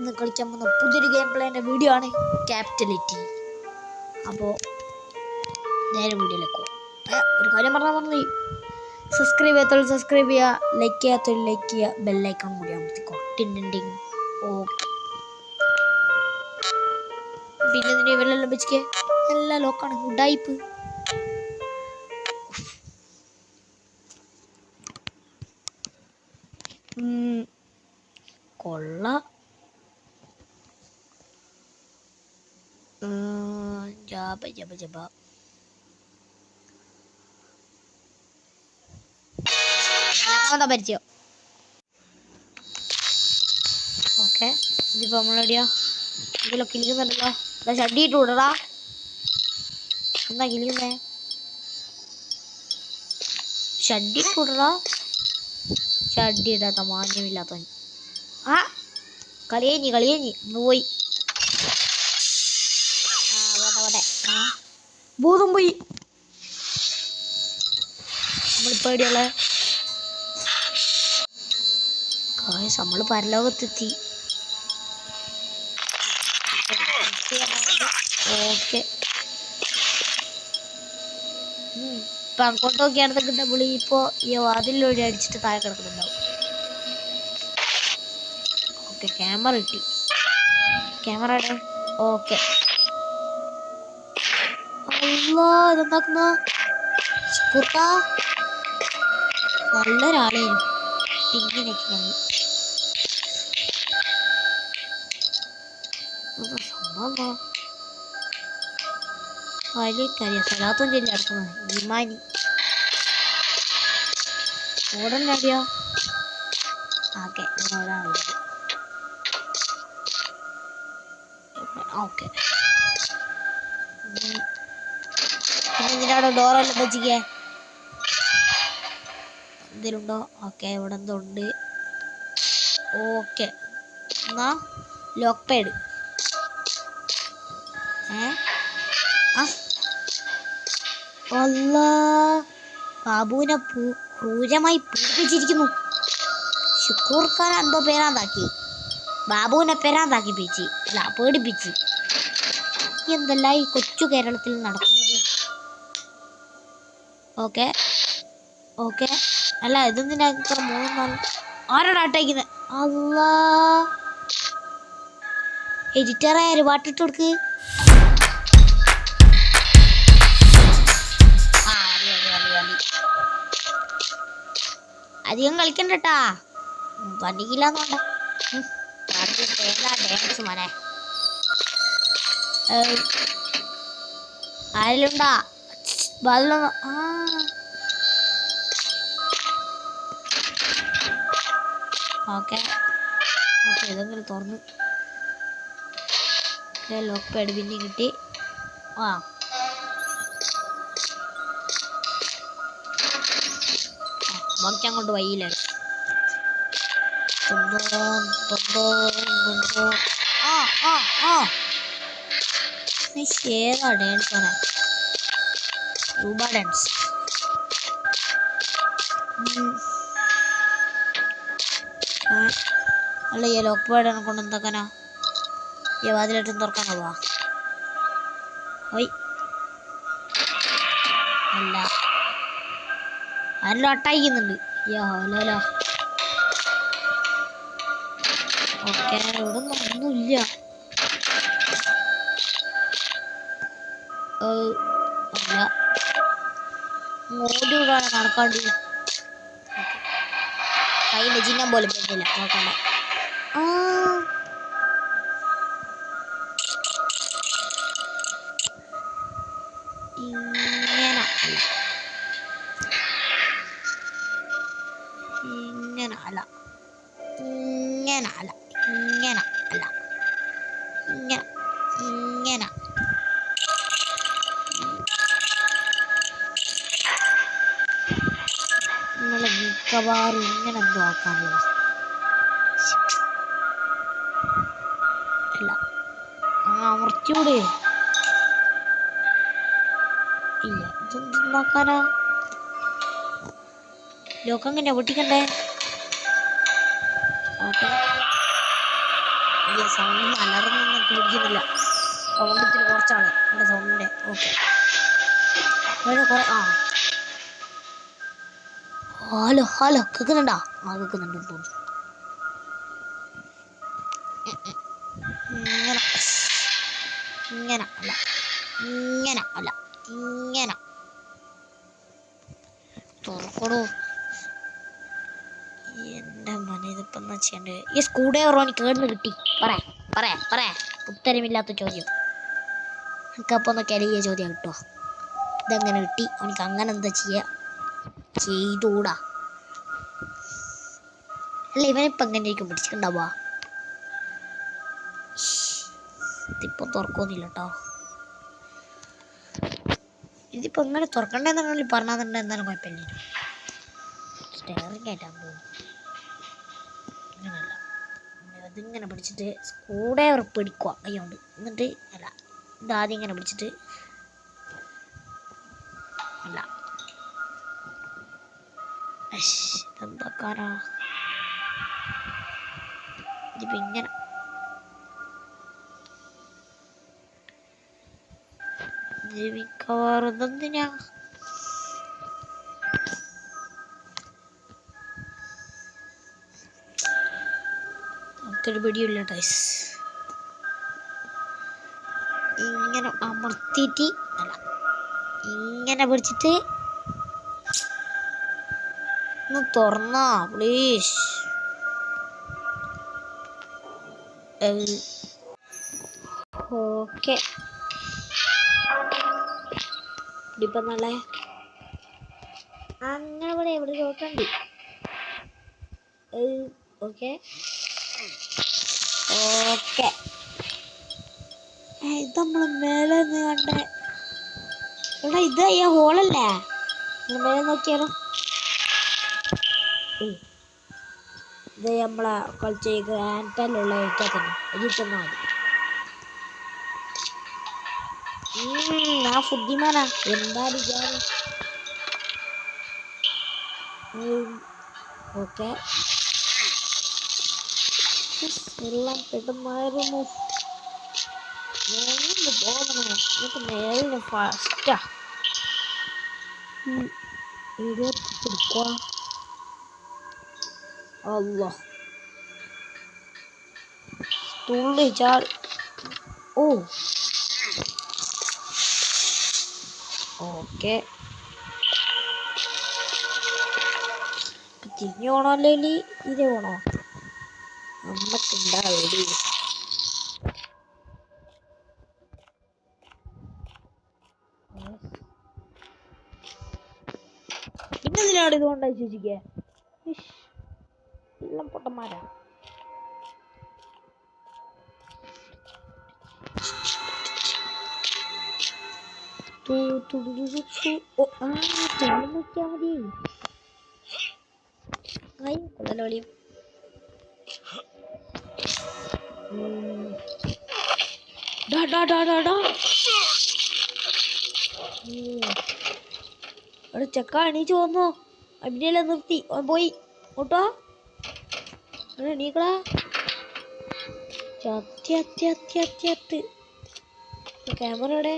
ഇന്ന് കളിക്കാൻ പോകുന്ന പുതിയൊരു ഗെയിം പ്ലേൻ്റെ വീഡിയോ ആണ് ക്യാപിറ്റലിറ്റി. അപ്പോൾ നേരെ വീഡിയോയിലേക്ക് പോകും. ഒരു കാര്യം പറഞ്ഞു, സബ്സ്ക്രൈബ് ചെയ്യാത്തവർ സബ്സ്ക്രൈബ് ചെയ്യുക, ലൈക്ക് ചെയ്യാത്തവർ ലൈക്ക് ചെയ്യുക, ബെല്ലൈക്കൺ കൂടി അമർത്തിക്കോ. ടിൻഡിങ്. ഓക്കെ, പിന്നെ ഇതിൻ്റെ ഇവരെല്ലാം വെച്ചിക്ക് എല്ലാം ലോക്കാണ്. ഉഡായിപ്പ്. കൊള്ള ജാബ ജബ ജബ. പരിചയം. ഓക്കെ, ഇതിപ്പോ നമ്മളെവിടെയാ? ഇതിലോ കിളിക്കുന്നുണ്ടല്ലോ. എന്താ ഷഡിയിട്ട് വിടടാ. എന്താ കിളിക്കുന്നേ? ഷഡിയിട്ട് വിടടാ. ഷഡി ഇടാത്ത മാന്യമില്ലാത്തവൻ. ആ കളിയേഞ്ഞി പോയി. ഭൂതം പോയി. നമ്മളിപ്പോ എവിടെയുള്ള നമ്മള് പരലോകത്തെത്തി. ഓക്കെ, ഇപ്പൊ അങ്ങോട്ട് നോക്കിയാണെന്നൊക്കെ നമ്മൾ ഇപ്പോ ഈ വാതിലൂടെ അടിച്ചിട്ട് താഴെ കിടക്കുന്നുണ്ടാവും. ഓക്കെ, ക്യാമറ കിട്ടി. Camera okay. ഇതെന്താക്കുന്ന നല്ലൊരാളേനു. ഇങ്ങനെയൊക്കെയാണ് സംഭവം. വലിയക്കറിയാം സ്ഥലത്തും ചെല്ലി നടക്കുന്നത് വിമാനി ഓടൻ്റെ അടിയോ. Okay, okay. ഇതിനവിടെ ഡോറെല്ലാം വെച്ചിക്കേ എന്തെങ്കിലുണ്ടോ? ഓക്കെ, ഇവിടെ എന്തോ ഉണ്ട്. ഓക്കെ, എന്നാ ലോക്ക് പേഡ്. ബാബുവിനെ ക്രൂരമായി പീഡിപ്പിച്ചിരിക്കുന്നു. ഷുക്കൂർ ഖാൻ എന്തോ പേരാന്താക്കി ബാബുവിനെ പേരാന്താക്കിപ്പിച്ച്, അല്ല പേടിപ്പിച്ച്. എന്തല്ല ഈ കൊച്ചു കേരളത്തിൽ നടക്കുന്നത്? ഓക്കെ ഓക്കെ, അല്ല ഇതെന്തിനാ മൂന്നാല് ആരോടാ അട്ടയ്ക്കുന്നത്? അല്ലാ, എഡിറ്ററെ ഒരു പാട്ടിട്ട് കൊടുക്ക്. അധികം കളിക്കണ്ടട്ടാ, പണിക്കില്ലാന്നോണ്ട. ഡാൻസ് മോനെ ആരിലുണ്ടാ? ഓക്കെ ഓക്കെ, ഇതെങ്കിലും തുറന്നു. ലോക്ക് പാഡ് പിന്നെ കിട്ടി. ബാക്കി അങ്ങോട്ട് വയ്യിലാണ്. ഏതാ ഡാൻസ് ആണ്? രൂപ ഡാൻസ്. അല്ല, ഈ ലോക്ക് പാഡിനെ കൊണ്ട് എന്താക്കാനാ? ഈ വാതിലേറ്റം തുറക്കാനോ? ഓയ് അല്ല, ആരെല്ലാം അട്ടായിക്കുന്നുണ്ട്. ഹലോ. ഓക്കെ, ഇവിടെ ഒന്നുമില്ല. അല്ല, ഓടി വിടാണ് നടക്കാണ്ട്. കയ്യിൻ്റെ ചിഹ്നം പോലും പറ്റില്ല, നോക്കണ്ട. ഇങ്ങനെ നമ്മളെ മിക്കവാറും ഇങ്ങനെ എന്തോ ആക്കാനുള്ളതാ. അല്ല, അമർത്തിയൂടെ? ഇല്ല, ഇതെന്താക്കാനാ? ലോകം എങ്ങനെയാ പൊട്ടിക്കണ്ടേ? ഓക്കെ, സൗണ്ട് അലർന്നൊന്നും പിടിക്കുന്നില്ല. സൗണ്ട് ഇത്തിരി കുറച്ചാണ് എൻ്റെ സൗണ്ടിൻ്റെ. ഓക്കെ ആ ഹലോ ഹലോ കേൾക്കുന്നുണ്ടോ? ആ കേൾക്കുന്നുണ്ട് തോന്നുന്നു. ഇങ്ങനെ ഇങ്ങനെ അല്ല ഇങ്ങനെ അല്ല ഇങ്ങനെ തുറക്കടോ. എൻ്റെ മന ഇതിപ്പോൾ എന്നാ ചെയ്യണ്ടേ? ഈ സ്ക്രൂ ഡ്രൈവർ എനിക്ക് കേടുന്ന് കിട്ടി. പറയാ ഉത്തരമില്ലാത്ത ചോദ്യം. എനിക്കപ്പോൾ ഒന്ന് കലിയ ചോദ്യം കിട്ടുമോ? ഇതെങ്ങനെ കിട്ടി? അവനിക്ക് അങ്ങനെ എന്താ ചെയ്തൂടാ? അല്ല ഇവനിപ്പോൾ എങ്ങനെയായിരിക്കും പിടിച്ചിട്ടുണ്ടാവുക? ഇതിപ്പോൾ തുറക്കൊന്നുമില്ല കേട്ടോ. ഇതിപ്പോൾ എങ്ങനെ തുറക്കണ്ടെന്നുണ്ടെങ്കിൽ പറഞ്ഞാൽ എന്തായാലും കുഴപ്പമില്ല. സ്റ്റെയറിംഗ് ആയിട്ടാണ് തോന്നുന്നു. അങ്ങനല്ല, അതിങ്ങനെ പിടിച്ചിട്ട് സ്ക്രൂ ഡ്രൈവർ പിടിക്കുക കൈകൊണ്ട്. എന്നിട്ട് അല്ല ഇതാദ്യം ഇങ്ങനെ പിടിച്ചിട്ട് അല്ല എന്താക്കാരാ ഇതിപ്പോൾ ഇങ്ങനെ മിക്കവാറും നമുക്കൊരു പിടിയില്ല ടൈസ്. ഇങ്ങനെ അമർത്തിയിട്ട് അല്ല ഇങ്ങനെ പിടിച്ചിട്ട് ഒന്ന് തുറന്നാ പ്ലീസ്. ഓക്കെ ഇപ്പം നല്ല അങ്ങനെ ഇവിടെ എവിടെ നോക്കണ്ട്. ഓക്കെ ഓക്കെ ഇത് നമ്മൾ മേലെ നിന്ന് കണ്ടേ. എടാ ഇത് ഈ ഹോളല്ലേ? മേലെ നോക്കിയാലോ. ഇത് നമ്മളെ കളിച്ച ഗ്രാൻഡലുള്ള ഏറ്റവും തന്നെ ഇതിൽ മതി. ആ ബുദ്ധിമാനാ എന്താ വിചാരം? ഓക്കെ എല്ലാം പെട്ടെന്നായിരുന്നു. പോകണേ എനിക്ക് നേരിന് ഫാസ്റ്റാ എടുക്കുക. അല്ലോ തുള്ളിച്ചാൽ ഓക്കെ തിരിഞ്ഞു പോണോ അല്ലെങ്കിൽ ഇത് പോണോ? നമ്മക്കുണ്ടാവൂടി. പിന്നെന്തിനാണ് ഇതുകൊണ്ടായി ചോദിക്കുക? എല്ലാം പൊട്ടന്മാരാ. നോക്കിയാ മതി. കൊള്ളലോളിയും അവിടെ ചെക്ക എണീച്ചു പോന്നോ? അഭിനയെല്ലാം നിർത്തി പോയി ഓട്ടോ എണീക്കടാ. ചത്ത് ക്യാമറയുടെ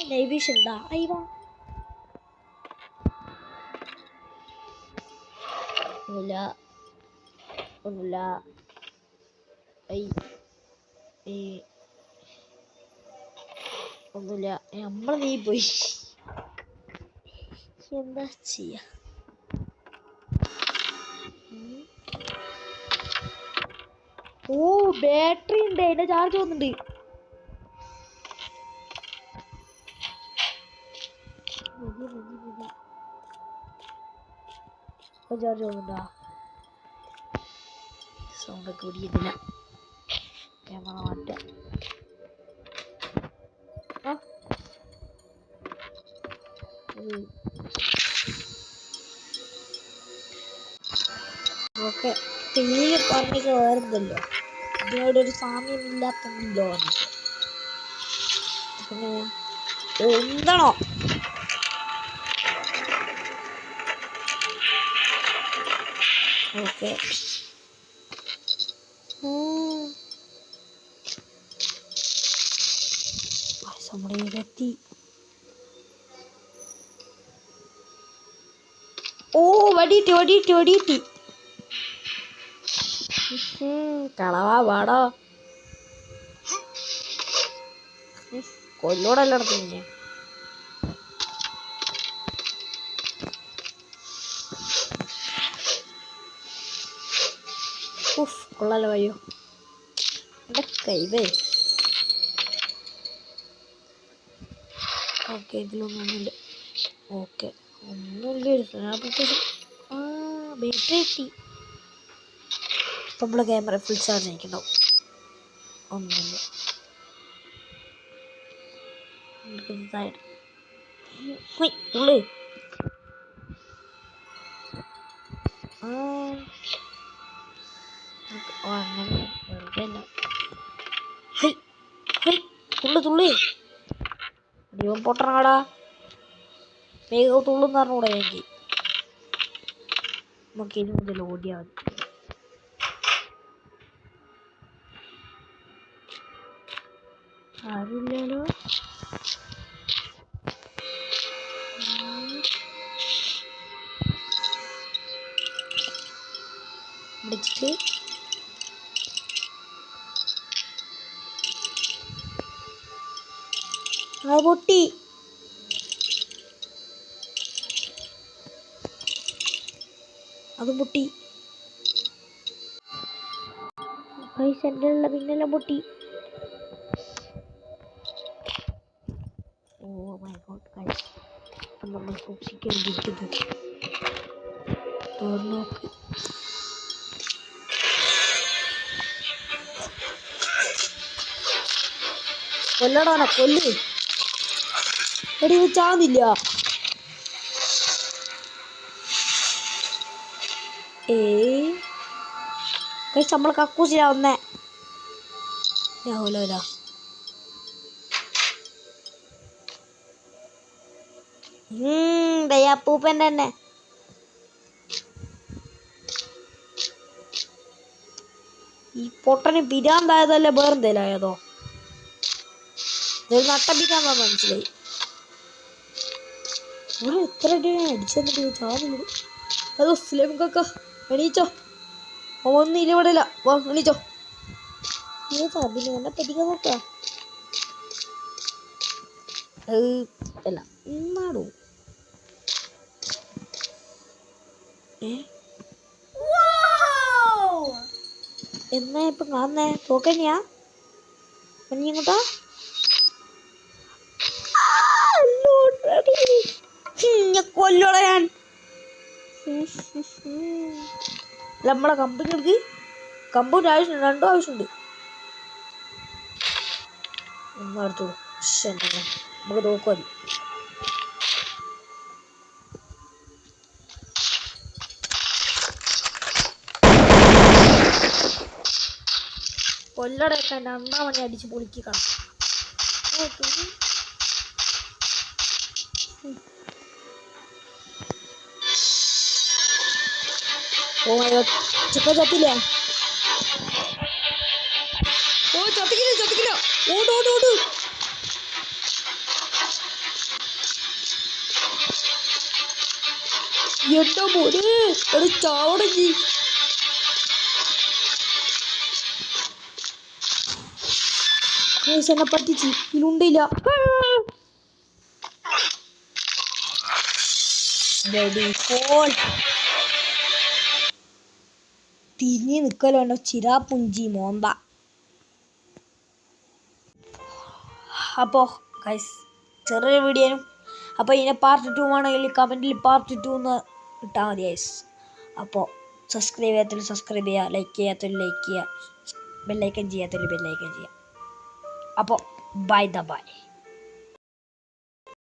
നൈവിഷൻ ഉണ്ടാ? അയ്യ ഒന്നുമില്ല ഒന്നുമില്ല. നമ്മൾ നീ പോയി എന്താ ചെയ്യ? ബാറ്ററി ഉണ്ട്, അതിന്റെ ചാർജ് പോകുന്നുണ്ട്. ചാർജ് പോകുന്നുണ്ടാ? സൗണ്ടൊക്കെ പിടിക്കുന്നില്ല. ക്യാമറ മാറ്റാം. ഓക്കെ പേര് പറഞ്ഞൊക്കെ വേറെന്തല്ലോ ഇതിനോടൊരു സാമ്യമില്ലാത്തല്ലോ. എന്താണോ ഓക്കെ നമ്മളിലെത്തി. ഓ വടിയിട്ട് കളവാ പാടോ കൊല്ലോടല്ല നടത്തുന്നില്ലേ. കൊള്ളാലോ വയ്യോ എൻ്റെ കൈവേ. ഓക്കെ ഇതിലൊന്നുമില്ല. ഓക്കെ ഒന്നുമില്ല. ബാറ്ററി കിട്ടി. ഇപ്പം നമ്മളെ ക്യാമറ ഫുൾ ചാർജ് ആയിരിക്കണ്ടാവും. ഒന്നുമില്ല. ഉള്ളേ അങ്ങനെ തുള്ളി ദൈവം പൊട്ടണാടാ. വേഗം തുള്ളുന്ന് പറഞ്ഞൂടെ എനിക്ക്. നമുക്ക് ഇനി മുതൽ ഓടിയാൽ മതി. ആരുമില്ലല്ലോ. വിളിച്ചിട്ട് പൊട്ടി. അതും പൊട്ടി. സെന്ററിലുള്ള പിന്നെല്ലാം പൊട്ടി. ഓ മൈ ഗോഡ് ഗൈസ്, നമ്മൾ സൂക്ഷിക്കേണ്ടിയിരിക്കുന്നു. നോക്ക് കൊല്ലടാനാ കൊല്ല്. എടി ഇത് ചാന്നില്ല. നമ്മൾ കക്കൂസിലാ വന്നേ. രാഹുലോ അപ്പൂപ്പൻ്റെ തന്നെ. ഈ പൊട്ടന് പിരാന്തായതല്ലേ വേറെന്തേലായതോ? ഇതൊരു നട്ടപ്പിക്കാൻ മനസ്സിലായി. എത്ര അടിച്ചെന്നിട്ട് ചാവുള്ളൂ. അതോ സ്ലേം കക്ക എണീച്ചോ. ഒന്നും ഇല്ല. വാ എണീച്ചോ. പിന്നെ എന്നെ പറ്റിക്കാൻ നോക്ക. അല്ല എന്നാടോ എന്നാ ഇപ്പൊ കാണുന്നേ? തോക്കന്നെയാ ഇങ്ങോട്ടാ. കൊല്ലോള ഞാൻ. നമ്മളെ കമ്പനിക്ക് കമ്പൗണ്ട് ആവശ്യമുണ്ട്. 2 ആവശ്യമുണ്ട്. ഒന്നെടുത്തു. നമുക്ക് നോക്കാം. കൊല്ലടയൊക്കെ 2 മണി അടിച്ച് പൊളിക്കണം. ഓ ചിക്കൻ ചത്തില്ല. ഓ ചത്തിക്കില്ല. ഓട്. എട്ടോ പോര് ഒരു ചാവടങ്ങി. എന്നെ പറ്റിച്ച് ഇതിലുണ്ടില്ല. തിരിഞ്ഞ് നിൽക്കലുണ്ടോ ചിരാപുഞ്ചി മോന്ത. അപ്പോൾ ഗൈസ് ചെറിയൊരു വീഡിയോനും. അപ്പോൾ ഇതിനെ പാർട്ട് 2 ആണെങ്കിൽ കമൻറ്റിൽ പാർട്ട് 2 എന്ന് ഇട്ടാൽ മതി ഗൈസ്. അപ്പോൾ സബ്സ്ക്രൈബ് ചെയ്യാത്തവർ സബ്സ്ക്രൈബ് ചെയ്യുക, ലൈക്ക് ചെയ്യാത്തവർ ലൈക്ക് ചെയ്യുക, ബെല്ലൈക്കൻ ചെയ്യാത്തവർ ബെല്ലൈക്കൻ ചെയ്യുക. അപ്പോൾ ബൈ.